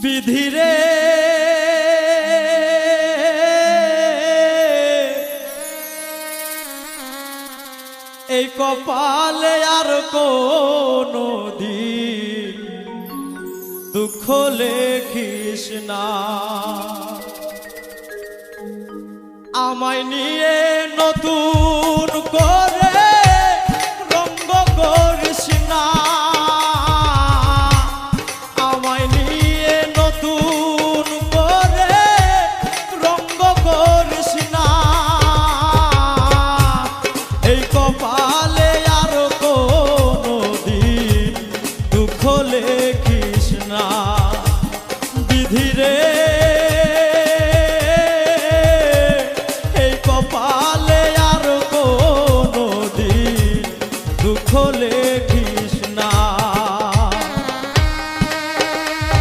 বিধিরে এই কপালে আর কোনো দিন দুঃখ লেখিস না। আমায় নিয়ে নতুন করে